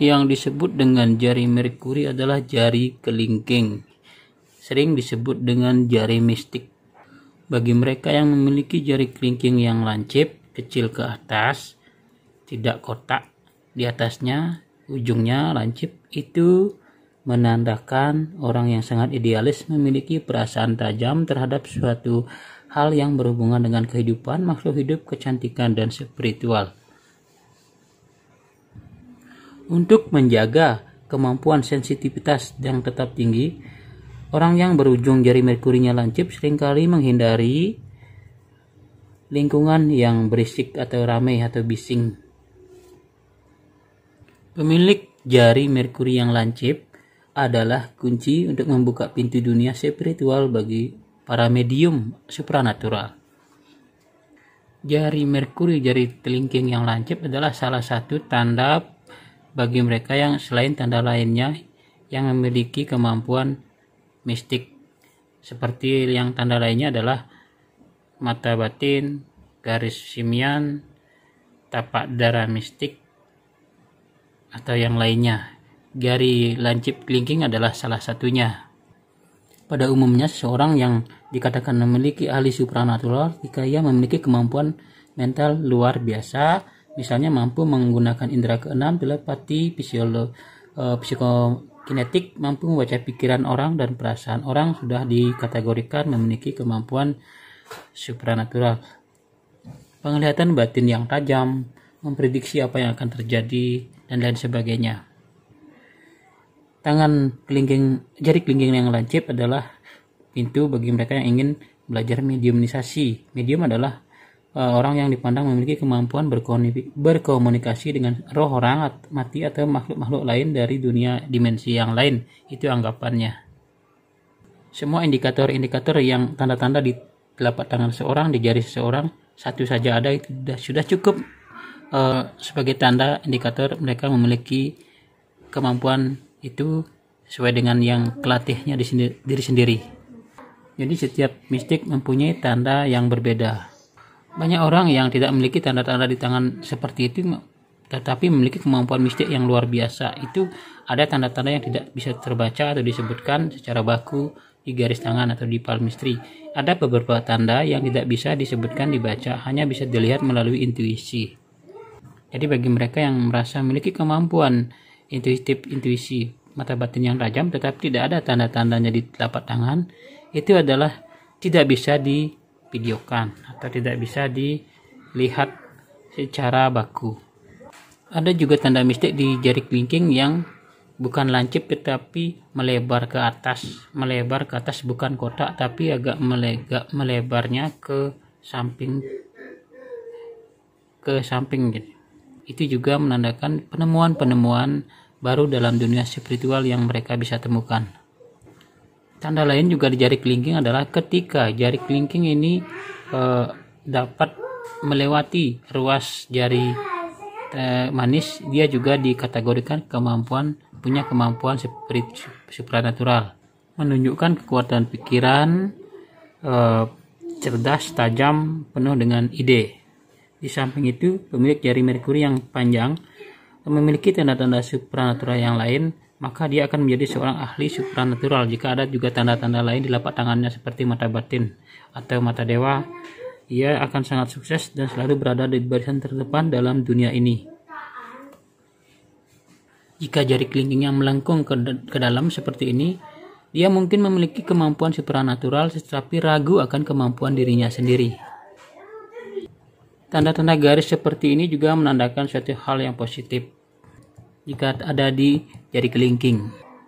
yang disebut dengan jari Merkuri adalah jari kelingking, sering disebut dengan jari mistik. Bagi mereka yang memiliki jari kelingking yang lancip, kecil ke atas, tidak kotak di atasnya, ujungnya lancip, itu menandakan orang yang sangat idealis, memiliki perasaan tajam terhadap suatu hal yang berhubungan dengan kehidupan, makhluk hidup, kecantikan, dan spiritual. Untuk menjaga kemampuan sensitivitas yang tetap tinggi, orang yang berujung jari Merkurinya lancip seringkali menghindari lingkungan yang berisik atau ramai atau bising. Pemilik jari Merkuri yang lancip adalah kunci untuk membuka pintu dunia spiritual bagi para medium supranatural. Jari Merkuri, jari kelingking yang lancip adalah salah satu tanda bagi mereka yang selain tanda lainnya yang memiliki kemampuan mistik. Seperti yang tanda lainnya adalah mata batin, garis simian, tapak darah mistik, atau yang lainnya. Jari lancip kelingking adalah salah satunya. Pada umumnya seseorang yang dikatakan memiliki ahli supranatural jika ia memiliki kemampuan mental luar biasa, misalnya mampu menggunakan indera keenam, telepati, psikokinetik, mampu membaca pikiran orang dan perasaan orang, sudah dikategorikan memiliki kemampuan supranatural. Penglihatan batin yang tajam, memprediksi apa yang akan terjadi, dan lain sebagainya. Jari kelingking yang lancip adalah pintu bagi mereka yang ingin belajar mediumisasi. Medium adalah orang yang dipandang memiliki kemampuan berkomunikasi dengan roh orang mati atau makhluk-makhluk lain dari dunia dimensi yang lain. Itu anggapannya. Semua indikator-indikator yang tanda-tanda di telapak tangan seseorang, di jari seseorang, satu saja ada, itu sudah cukup sebagai tanda indikator mereka memiliki kemampuan itu sesuai dengan yang kelatihnya diri sendiri. Jadi setiap mistik mempunyai tanda yang berbeda. Banyak orang yang tidak memiliki tanda-tanda di tangan seperti itu, tetapi memiliki kemampuan mistik yang luar biasa. Itu ada tanda-tanda yang tidak bisa terbaca atau disebutkan secara baku di garis tangan atau di palmistry. Ada beberapa tanda yang tidak bisa disebutkan, dibaca, hanya bisa dilihat melalui intuisi. Jadi bagi mereka yang merasa memiliki kemampuan intuisi, mata batin yang tajam, tetapi tidak ada tanda-tandanya di telapak tangan, itu adalah tidak bisa divideokan atau tidak bisa dilihat secara baku. Ada juga tanda mistik di jari kelingking yang bukan lancip tetapi melebar ke atas. Melebar ke atas bukan kotak, tapi agak melebarnya ke samping gitu. Itu juga menandakan penemuan-penemuan baru dalam dunia spiritual yang mereka bisa temukan. Tanda lain juga di jari kelingking adalah ketika jari kelingking ini dapat melewati ruas jari manis, dia juga dikategorikan punya kemampuan supranatural, menunjukkan kekuatan pikiran, cerdas, tajam, penuh dengan ide. Di samping itu, pemilik jari Merkuri yang panjang memiliki tanda-tanda supranatural yang lain, maka dia akan menjadi seorang ahli supranatural. Jika ada juga tanda-tanda lain di lapak tangannya seperti mata batin atau mata dewa, ia akan sangat sukses dan selalu berada di barisan terdepan dalam dunia ini. Jika jari kelingkingnya melengkung ke dalam seperti ini, dia mungkin memiliki kemampuan supranatural tetapi ragu akan kemampuan dirinya sendiri. Tanda-tanda garis seperti ini juga menandakan suatu hal yang positif. Jika ada di jari kelingking,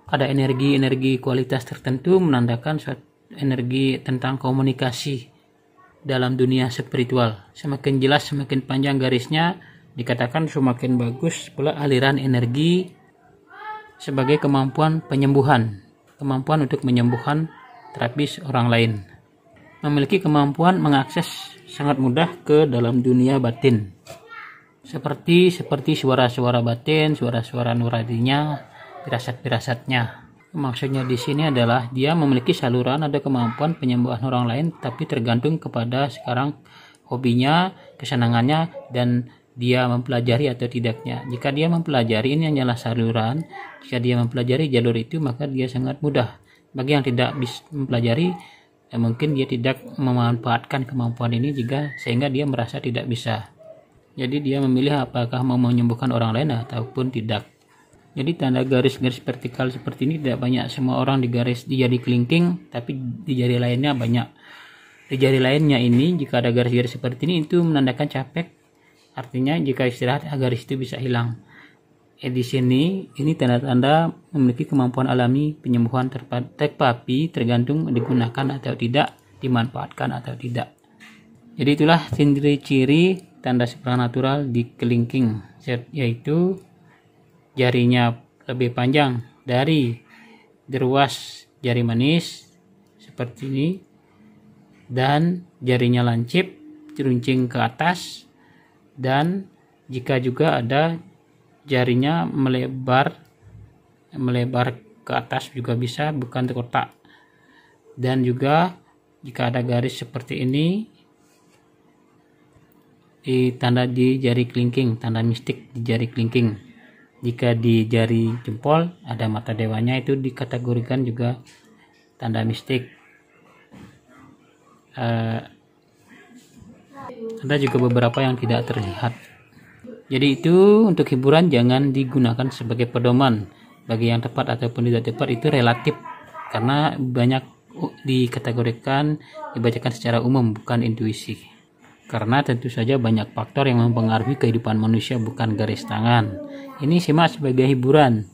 ada energi kualitas tertentu menandakan suatu energi tentang komunikasi dalam dunia spiritual. Semakin jelas, semakin panjang garisnya, dikatakan semakin bagus pula aliran energi sebagai kemampuan penyembuhan, kemampuan untuk menyembuhkan terapis orang lain. Memiliki kemampuan mengakses sangat mudah ke dalam dunia batin. Seperti suara-suara batin, suara-suara nuraninya, firasat-firasatnya. Maksudnya di sini adalah dia memiliki saluran, ada kemampuan penyembuhan orang lain, tapi tergantung kepada sekarang hobinya, kesenangannya, dan dia mempelajari atau tidaknya. Jika dia mempelajari, ini hanyalah saluran. Jika dia mempelajari jalur itu, maka dia sangat mudah. Bagi yang tidak bisa mempelajari, mungkin dia tidak memanfaatkan kemampuan ini sehingga dia merasa tidak bisa. Jadi dia memilih apakah mau menyembuhkan orang lain ataupun tidak. Jadi tanda garis-garis vertikal seperti ini tidak banyak semua orang di jari kelingking, tapi di jari lainnya banyak. Di jari lainnya ini, jika ada garis-garis seperti ini, itu menandakan capek. Artinya jika istirahat garis itu bisa hilang. Di sini ini tanda-tanda memiliki kemampuan alami penyembuhan, tetapi tergantung digunakan atau tidak, dimanfaatkan atau tidak. Jadi itulah ciri-ciri tanda supranatural di kelingking, yaitu jarinya lebih panjang dari ruas jari manis seperti ini, dan jarinya lancip runcing ke atas, dan jika juga ada jarinya melebar ke atas juga bisa, bukan kotak. Dan juga jika ada garis seperti ini, tanda di jari kelingking, tanda mistik di jari kelingking. Jika di jari jempol ada mata dewanya, itu dikategorikan juga tanda mistik. Ada juga beberapa yang tidak terlihat. Jadi itu untuk hiburan, jangan digunakan sebagai pedoman. Bagi yang tepat ataupun tidak tepat itu relatif, karena banyak dikategorikan, dibacakan secara umum, bukan intuisi. Karena tentu saja banyak faktor yang mempengaruhi kehidupan manusia, bukan garis tangan. Ini simak sebagai hiburan.